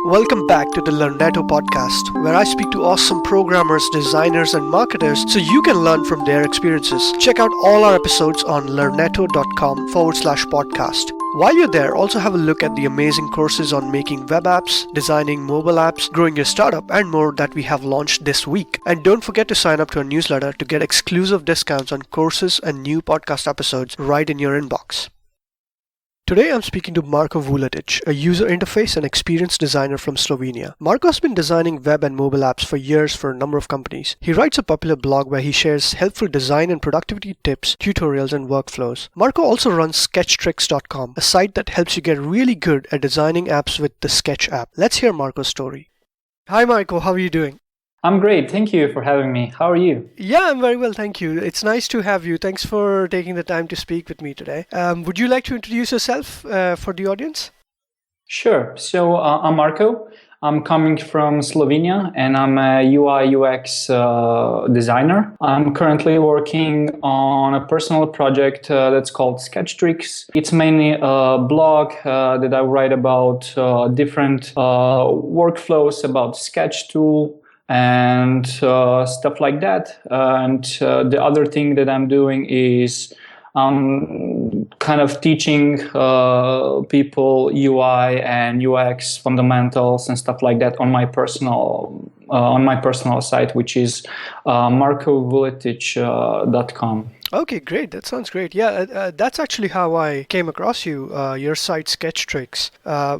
Welcome back to the Learnetto Podcast, where I speak to awesome programmers, designers, and marketers so you can learn from their experiences. Check out all our episodes on learnetto.com/podcast. While you're there, also have a look at the amazing courses on making web apps, designing mobile apps, growing your startup, and more that we have launched this week. And don't forget to sign up to our newsletter to get exclusive discounts on courses and new podcast episodes right in your inbox. Today I'm speaking to Marko Vuletič, a user interface and experience designer from Slovenia. Marko has been designing web and mobile apps for years for a number of companies. He writes a popular blog where he shares helpful design and productivity tips, tutorials, and workflows. Marko also runs sketchtricks.com, a site that helps you get really good at designing apps with the Sketch app. Let's hear Marko's story. Hi Marko, how are you doing? I'm great. Thank you for having me. How are you? Yeah, I'm very well, thank you. It's nice to have you. Thanks for taking the time to speak with me today. Would you like to introduce yourself for the audience? Sure. So I'm Marko. I'm coming from Slovenia and I'm a UI UX designer. I'm currently working on a personal project that's called Sketchtricks. It's mainly a blog that I write about different workflows about Sketch tool and stuff like that. And the other thing that I'm doing is kind of teaching people UI and UX fundamentals and stuff like that on my personal site, which is markovuletič.com. Okay, great. That sounds great. Yeah, that's actually how I came across you, your site Sketchtricks,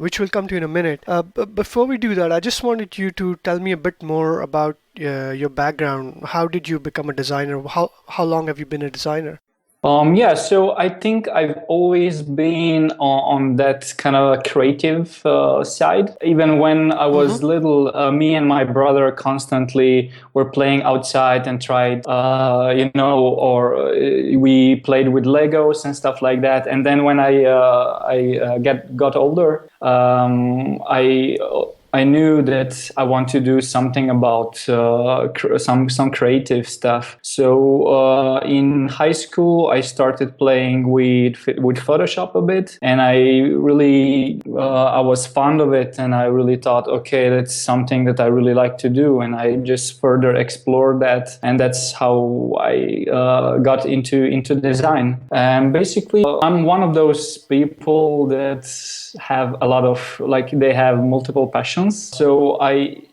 which we'll come to in a minute. But before we do that, I just wanted you to tell me a bit more about your background. How did you become a designer? How long have you been a designer? So I think I've always been on that kind of creative side. Even when I was little, me and my brother constantly were playing outside and tried, or we played with Legos and stuff like that. And then when I got older, I knew that I want to do something about some creative stuff. So in high school, I started playing with Photoshop a bit, and I was fond of it, and I really thought, okay, that's something that I really like to do, and I just further explored that, and that's how I got into design. And basically, I'm one of those people that have a lot of they have multiple passions. So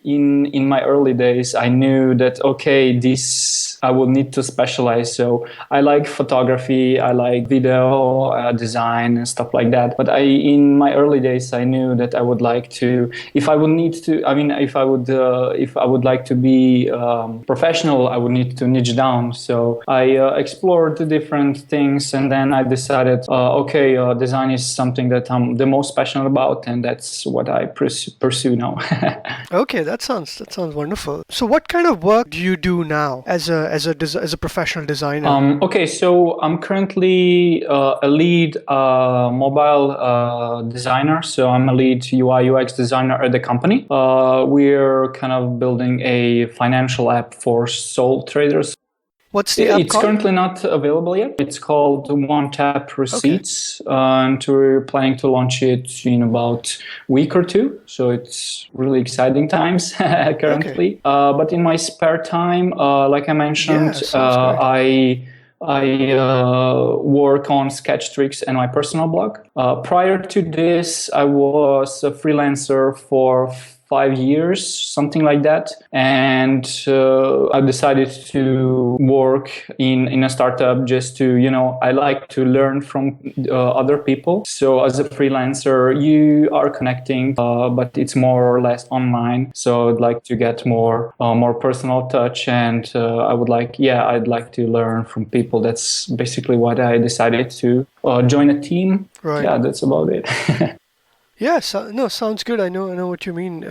in my early days, I knew that, okay, I will need to specialize. So I like photography, I like video design and stuff like that. But in my early days, I knew that I would like to, if I would like to be professional, I would need to niche down. So I explored the different things, and then I decided, design is something that I'm the most passionate about, and that's what I pursue now. Okay, that sounds wonderful. So what kind of work do you do now as a professional designer? So I'm currently a lead mobile designer. So I'm a lead UI UX designer at the company. We're kind of building a financial app for sole traders. What's the app It's called? currently not available yet. It's called One Tap Receipts, and we're planning to launch it in about a week or two. So it's really exciting times currently. Okay. But in my spare time, like I mentioned, I work on Sketchtricks and my personal blog. Prior to this, I was a freelancer for 5 years, something like that. And I decided to work in a startup just to, I like to learn from other people. So as a freelancer, you are connecting, but it's more or less online. So I'd like to get more personal touch, and I'd like to learn from people. That's basically what I decided to join a team. Right. Yeah, that's about it. Yeah, sounds good. I know what you mean.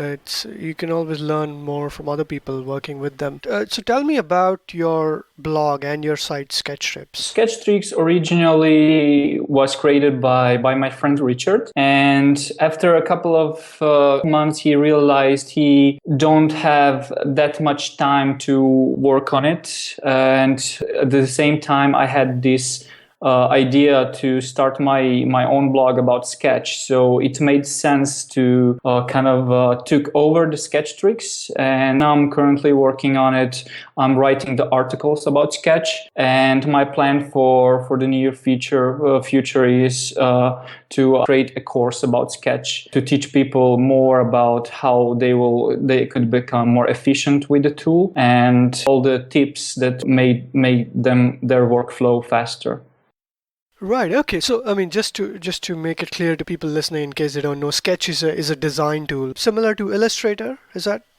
You can always learn more from other people working with them. So tell me about your blog and your site Sketchtricks. Sketchtricks originally was created by my friend Richard, and after a couple of months, he realized he don't have that much time to work on it, and at the same time, I had this idea to start my own blog about Sketch. So it made sense to took over the Sketch tricks, and now I'm currently working on it. I'm writing the articles about Sketch, and my plan for the near future is to create a course about Sketch to teach people more about how they could become more efficient with the tool and all the tips that made their workflow faster. Right. Okay. So, I mean, just to make it clear to people listening, in case they don't know, Sketch is a design tool similar to Illustrator.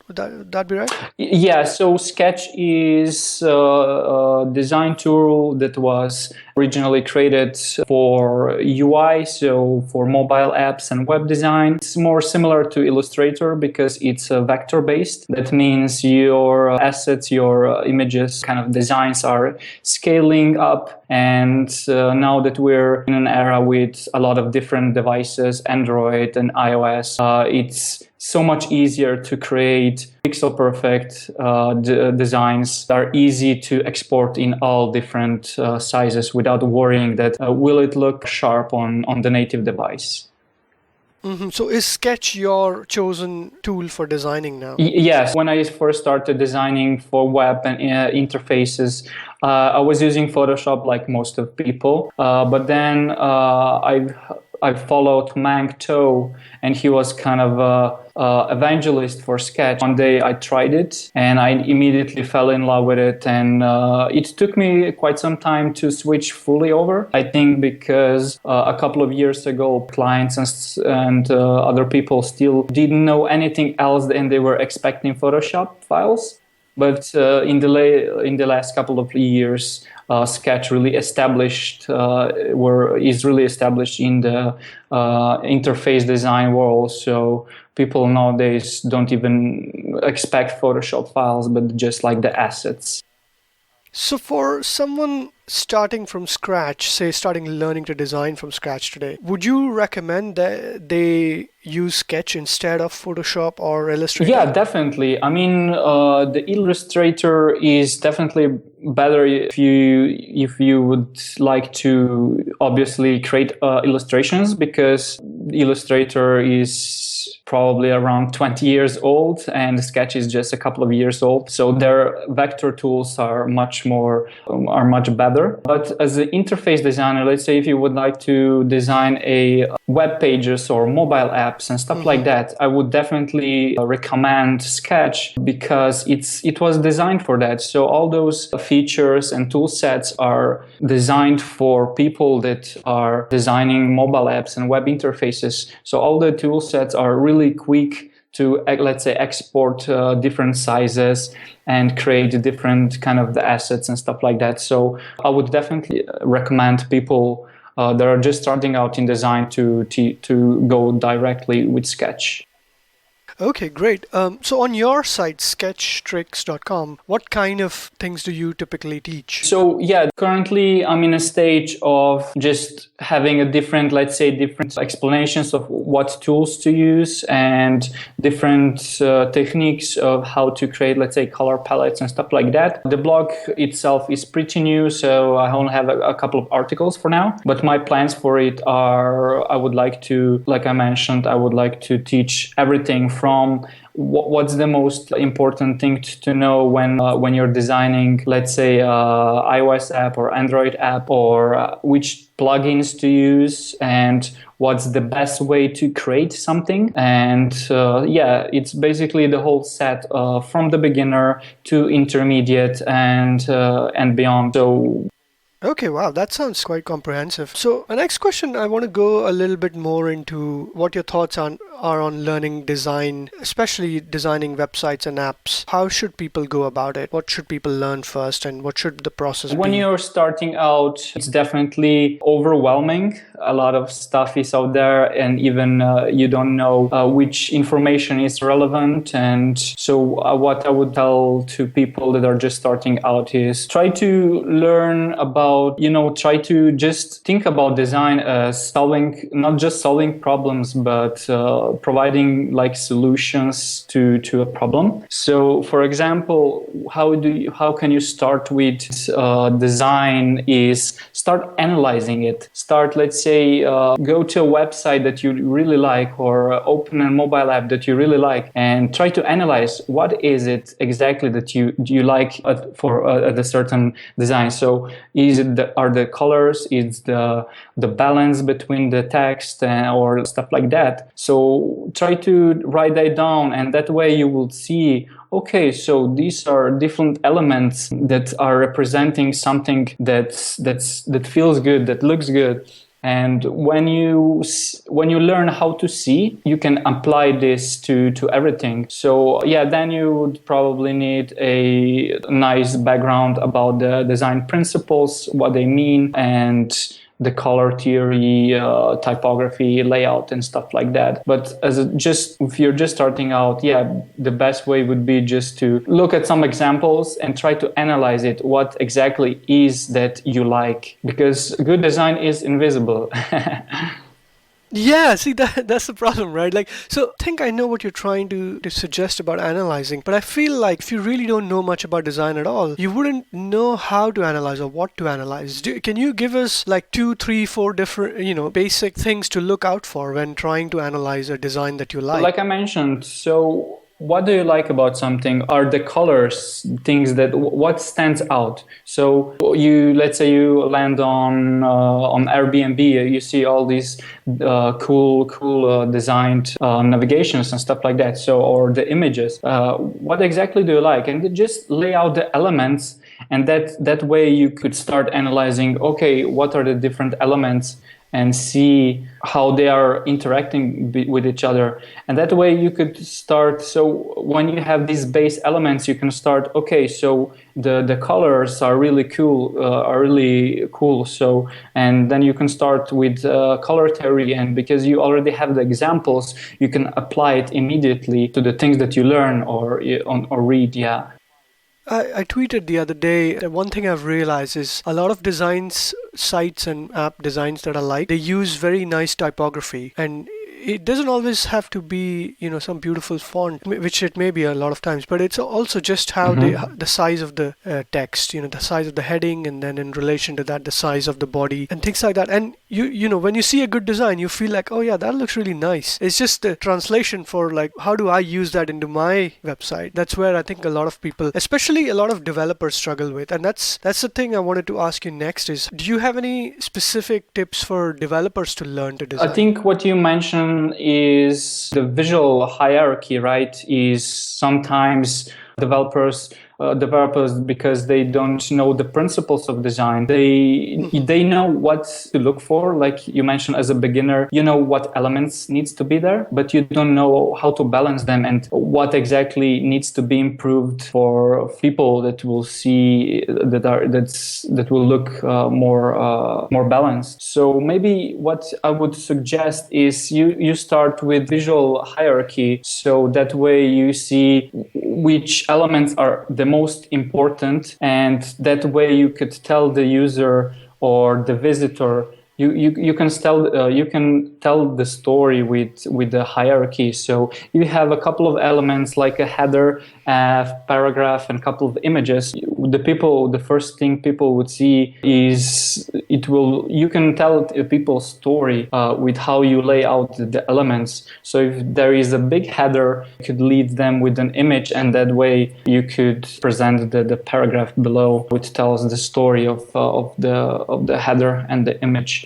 Would that be right? Yeah. So Sketch is a design tool that was originally created for UI, so for mobile apps and web design. It's more similar to Illustrator because it's vector based. That means your assets, your images, kind of designs are scaling up. And now that we're in an era with a lot of different devices, Android and iOS, it's so much easier to create pixel perfect designs that are easy to export in all different sizes without worrying that will it look sharp on the native device. Mm-hmm. So is Sketch your chosen tool for designing now? Yes. When I first started designing for web and interfaces, I was using Photoshop like most of people. But then I followed Marko, and he was kind of an evangelist for Sketch. One day I tried it, and I immediately fell in love with it. And it took me quite some time to switch fully over. I think because a couple of years ago, clients and other people still didn't know anything else, and they were expecting Photoshop files. But in the last couple of years, Sketch really is really established in the interface design world. So people nowadays don't even expect Photoshop files, but just like the assets. So for someone starting from scratch, say starting learning to design from scratch today, would you recommend that they use Sketch instead of Photoshop or Illustrator? Yeah, definitely. I mean, the Illustrator is definitely better if you would like to obviously create illustrations, because Illustrator is probably around 20 years old and Sketch is just a couple of years old. So their vector tools are much better. But as an interface designer, let's say if you would like to design a web pages or mobile apps and stuff like that, I would definitely recommend Sketch because it was designed for that. So all those features and tool sets are designed for people that are designing mobile apps and web interfaces. So all the tool sets are really quick to, let's say, export different sizes and create different kind of the assets and stuff like that. So I would definitely recommend people that are just starting out in design to go directly with Sketch. Okay, great. So on your site, sketchtricks.com, what kind of things do you typically teach? So yeah, currently I'm in a stage of just having different explanations of what tools to use and different techniques of how to create, let's say, color palettes and stuff like that. The blog itself is pretty new, so I only have a couple of articles for now. But my plans for it are, I would like to, like I mentioned, I would like to teach everything from what's the most important thing to know when you're designing, let's say, iOS app or Android app, or which plugins to use and what's the best way to create something. And it's basically the whole set from the beginner to intermediate and beyond. So. Okay, wow, that sounds quite comprehensive. So, my next question, I want to go a little bit more into what your thoughts are on learning design, especially designing websites and apps. How should people go about it? What should people learn first, and what should the process be? When you're starting out, it's definitely overwhelming. A lot of stuff is out there, and even you don't know which information is relevant. And so what I would tell to people that are just starting out is try to learn about about, try to just think about design as not just solving problems, but providing like solutions to a problem. So, for example, how can you start with design is start analyzing it. Let's say, go to a website that you really like, or open a mobile app that you really like, and try to analyze what is it exactly that you like for a certain design. So are the colors, is the balance between the text or stuff like that. So try to write that down, and that way you will see, okay, so these are different elements that are representing something that feels good, that looks good. And when you learn how to see, you can apply this to everything. So then you would probably need a nice background about the design principles, what they mean, and the color theory, typography, layout, and stuff like that. But if you're just starting out, the best way would be just to look at some examples and try to analyze it. What exactly is that you like? Because good design is invisible. Yeah, see, that's the problem, right? Like, so I think I know what you're trying to suggest about analyzing, but I feel like if you really don't know much about design at all, you wouldn't know how to analyze or what to analyze. Can you give us like 2, 3, 4 different, basic things to look out for when trying to analyze a design that you like? Like I mentioned, so what do you like about something? Are the colors things what stands out? So let's say you land on Airbnb, you see all these cool designed navigations and stuff like that. So, or the images. What exactly do you like? And just lay out the elements, and that way you could start analyzing. Okay, what are the different elements? And see how they are interacting with each other. And that way you could start, so when you have these base elements, you can start, okay, so the colors are really cool. So, and then you can start with color theory, and because you already have the examples, you can apply it immediately to the things that you learn or read, I tweeted the other day that one thing I've realized is a lot of designs, sites and app designs that I like, they use very nice typography, and it doesn't always have to be, some beautiful font, which it may be a lot of times, but it's also just how the size of the text, the size of the heading, and then in relation to that, the size of the body and things like that. And when you see a good design, you feel like, oh yeah, that looks really nice. It's just the translation for like, how do I use that into my website? That's where I think a lot of people, especially a lot of developers, struggle with. And that's the thing I wanted to ask you next is, do you have any specific tips for developers to learn to design? I think what you mentioned is the visual hierarchy, right? Is sometimes developers because they don't know the principles of design. They know what to look for. Like you mentioned, as a beginner, you know what elements needs to be there, but you don't know how to balance them and what exactly needs to be improved for people that will see that will look more balanced. So maybe what I would suggest is you start with visual hierarchy, so that way you see which elements are the most important, and that way you could tell the user or the visitor. You can tell the story with the hierarchy. So you have a couple of elements like a header, paragraph, and a couple of images. The first thing people would see is you can tell people's story with how you lay out the elements. So if there is a big header, you could lead them with an image, and that way you could present the paragraph below, which tells the story of the header and the image.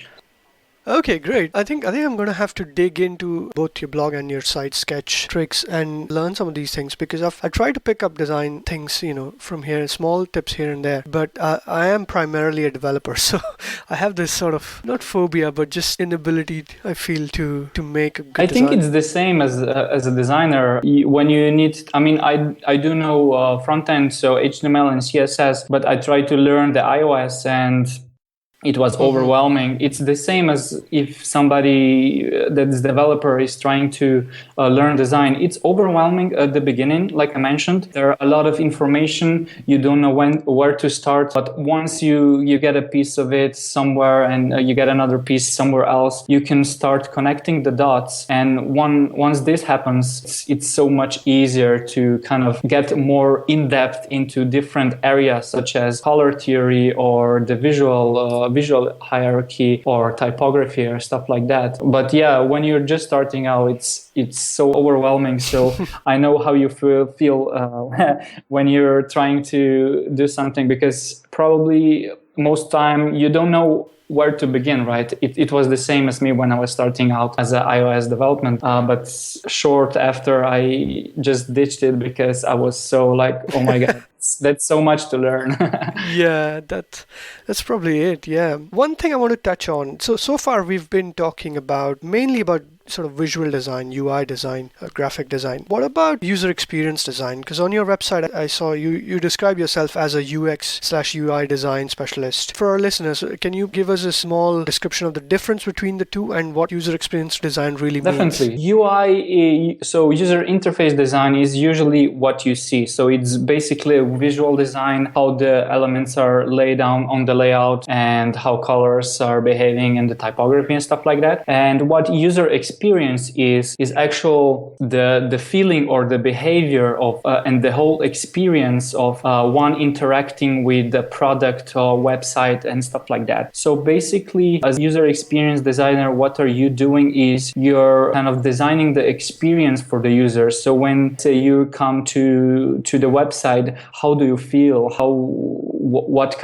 Okay, great. I think I'm going to have to dig into both your blog and your site, Sketch Tricks, and learn some of these things, because I try to pick up design things, from here, small tips here and there. But I am primarily a developer, so I have this sort of, not phobia, but just inability, I feel, to make a good design. I think it's the same as a designer. When you need, I do know front end, so HTML and CSS, but I try to learn the iOS, and it was overwhelming. It's the same as if somebody that's developer is trying to learn design. It's overwhelming at the beginning, like I mentioned. There are a lot of information. You don't know where to start. But once you get a piece of it somewhere and you get another piece somewhere else, you can start connecting the dots. And once this happens, it's so much easier to kind of get more in depth into different areas such as color theory or the visual hierarchy or typography or stuff like that. But yeah, when you're just starting out, it's so overwhelming. So I know how you feel when you're trying to do something, because probably most time you don't know where to begin, right? It was the same as me when I was starting out as an iOS development, but short after I just ditched it because I was so like, oh my God, that's so much to learn. Yeah, that's probably it. Yeah. One thing I want to touch on. So far we've been talking mainly about sort of visual design, UI design, graphic design. What about user experience design? Because on your website, I saw you describe yourself as a UX/UI design specialist. For our listeners, can you give us a small description of the difference between the two and what user experience design really means? Definitely. UI, so user interface design is usually what you see. So it's basically a visual design, how the elements are laid down on the layout and how colors are behaving and the typography and stuff like that. And what user experience is actual the feeling or the behavior of and the whole experience of one interacting with the product or website and stuff like that. So basically, as user experience designer, what are you doing is you're kind of designing the experience for the user. So when, say, you come to the website, how do you feel? What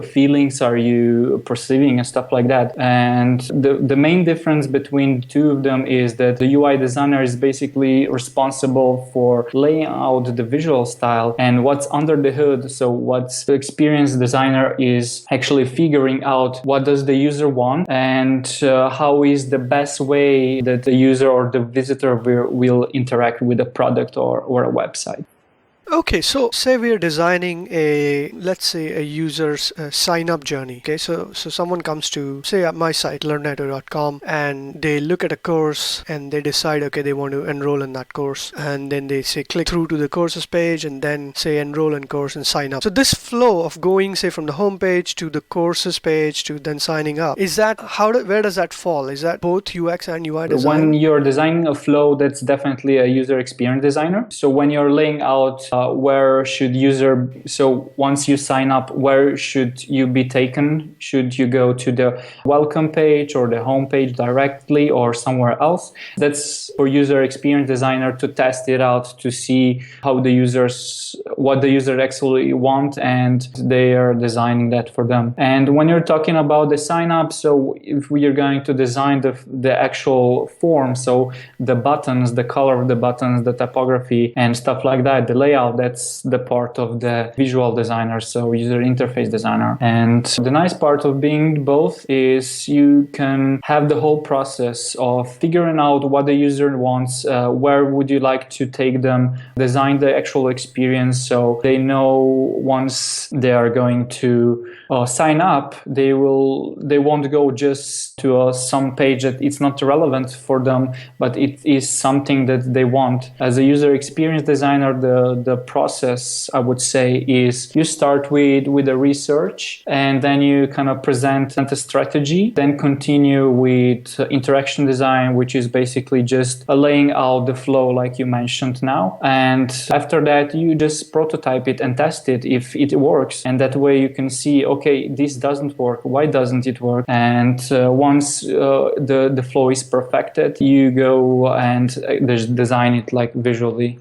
feelings are you perceiving and stuff like that? And the main difference between the two of them is that the UI designer is basically responsible for laying out the visual style and what's under the hood. So what's the experience designer is actually figuring out what does the user want and how is the best way that the user or the visitor will interact with a product or a website. Okay, so say we're designing let's say a user's sign-up journey. Okay, so someone comes to, say, at my site, Learnetto.com, and they look at a course and they decide, okay, they want to enroll in that course. And then they say, click through to the courses page and then say enroll in course and sign up. So this flow of going, say, from the home page to the courses page to then signing up, where does that fall? Is that both UX and UI design? When you're designing a flow, that's definitely a user experience designer. So when you're laying out so once you sign up, where should you be taken? Should you go to the welcome page or the home page directly or somewhere else? That's for user experience designer to test it out, to see what the user actually want, and they are designing that for them. And when you're talking about the sign up, so if we are going to design the actual form, so the buttons, the color of the buttons, the typography and stuff like that, the layout, that's the part of the visual designer, so user interface designer. And the nice part of being both is you can have the whole process of figuring out what the user wants, where would you like to take them, design the actual experience so they know once they are going to sign up, they won't go just to some page that it's not relevant for them, but it is something that they want. As a user experience designer, the process, I would say, is you start with the research and then you kind of present a strategy, then continue with interaction design, which is basically just laying out the flow like you mentioned now. And after that, you just prototype it and test it if it works. And that way you can see, okay, this doesn't work. Why doesn't it work? And once the flow is perfected, you go and design it like visually.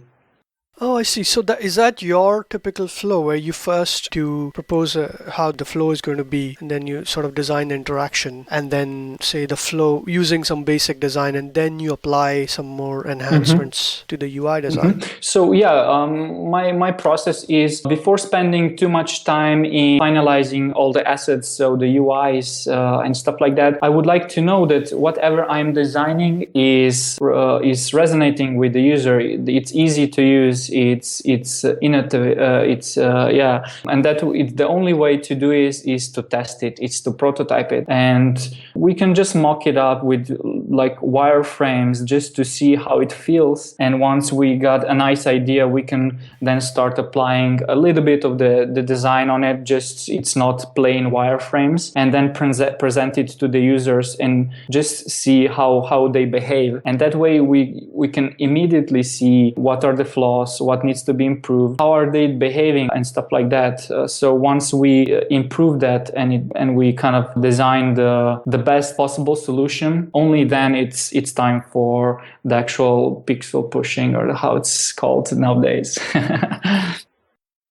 Oh, I see. So is that your typical flow where you first do propose how the flow is going to be, and then you sort of design the interaction, and then say the flow using some basic design, and then you apply some more enhancements to the UI design? So yeah, my process is, before spending too much time in finalizing all the assets, so the UIs and stuff like that, I would like to know that whatever I'm designing is resonating with the user. It's easy to use. it's innovative, and the only way to do is to test it, it's to prototype it, and we can just mock it up with like wireframes just to see how it feels. And once we got a nice idea, we can then start applying a little bit of the design on it, just it's not plain wireframes, and then present it to the users and just see how they behave. And that way we can immediately see what are the flaws, what needs to be improved, how are they behaving, and stuff like that. So once we improve that and we kind of design the best possible solution, only then it's time for the actual pixel pushing, or how it's called nowadays.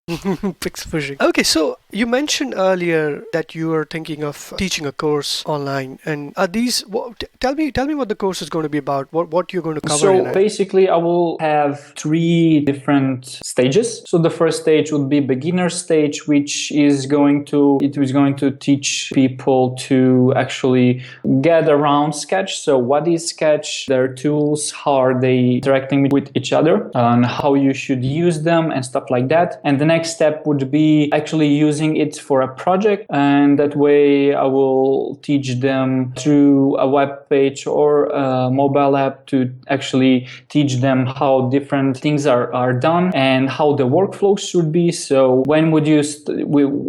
Pixel pushing. Okay, so you mentioned earlier that you were thinking of teaching a course online, and are these? Tell me what the course is going to be about. What you're going to cover? So basically, I will have 3 different stages. So the first stage would be beginner stage, which is going to teach people to actually get around Sketch. So what is Sketch? Their tools, how are they interacting with each other, and how you should use them, and stuff like that. And the next step would be actually using it for a project, and that way I will teach them through a web page or a mobile app to actually teach them how different things are done and how the workflow should be. So when would you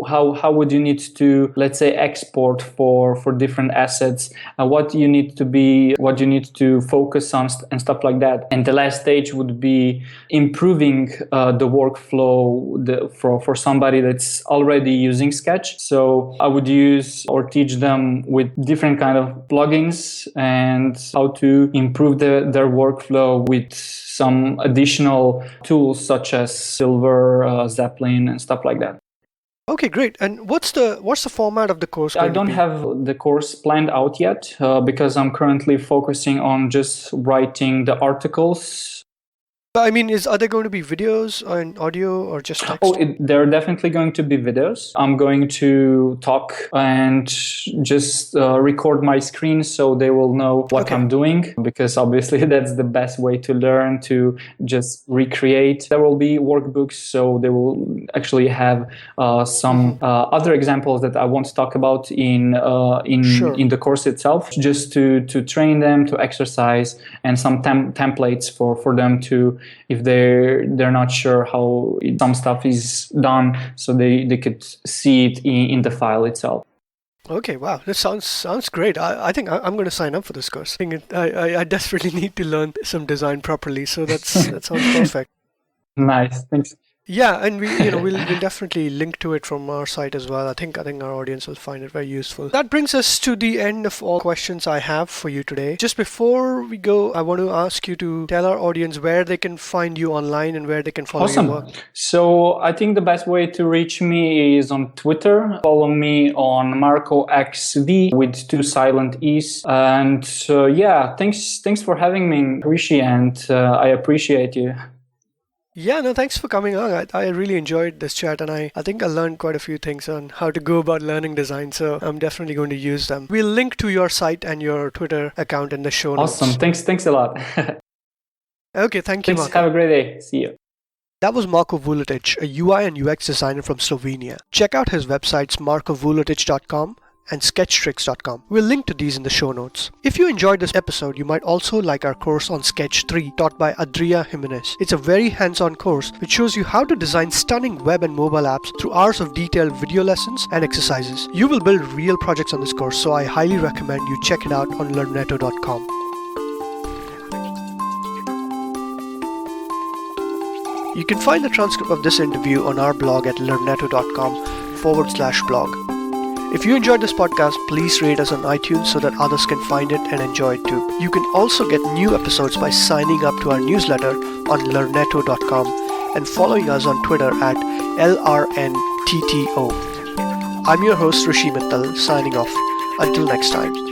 how would you need to, let's say, export for different assets, what you need to focus on, and stuff like that. And the last stage would be improving the workflow for somebody that's already using Sketch. So I would use or teach them with different kind of plugins and how to improve their workflow with some additional tools such as Silver, Zeppelin, and stuff like that. Okay, great. And what's the format of the course? I don't have the course planned out yet because I'm currently focusing on just writing the articles. I mean, are there going to be videos and audio or just text? There are definitely going to be videos. I'm going to talk and just record my screen so they will know what I'm doing, because obviously that's the best way to learn, to just recreate. There will be workbooks, so they will actually have some other examples that I won't talk about in the course itself, just to train them, to exercise, and some templates for them to, if they're not sure how some stuff is done, so they could see it in the file itself. Okay, wow, this sounds great. I think I'm going to sign up for this course. I desperately need to learn some design properly, so that sounds perfect. Nice, thanks. Yeah, and we'll definitely link to it from our site as well. I think our audience will find it very useful. That brings us to the end of all questions I have for you today. Just before we go, I want to ask you to tell our audience where they can find you online and where they can follow your work. So I think the best way to reach me is on Twitter. Follow me on MarkoXV with 2 silent E's. And thanks for having me, Rishi, and I appreciate you. Yeah, no, thanks for coming on. I really enjoyed this chat, and I think I learned quite a few things on how to go about learning design, so I'm definitely going to use them. We'll link to your site and your Twitter account in the show notes. Awesome. Thanks a lot. Okay, thank you, Thanks. Marko. Have a great day. See you. That was Marko Vuletič, a UI and UX designer from Slovenia. Check out his websites markovuletič.com and sketchtricks.com. We'll link to these in the show notes. If you enjoyed this episode, you might also like our course on Sketch 3 taught by Adria Jimenez. It's a very hands-on course which shows you how to design stunning web and mobile apps through hours of detailed video lessons and exercises. You will build real projects on this course, so I highly recommend you check it out on Learnetto.com. You can find the transcript of this interview on our blog at learnetto.com/blog. If you enjoyed this podcast, please rate us on iTunes so that others can find it and enjoy it too. You can also get new episodes by signing up to our newsletter on learnetto.com and following us on Twitter at LRNTTO. I'm your host Rishi Mittal, signing off. Until next time.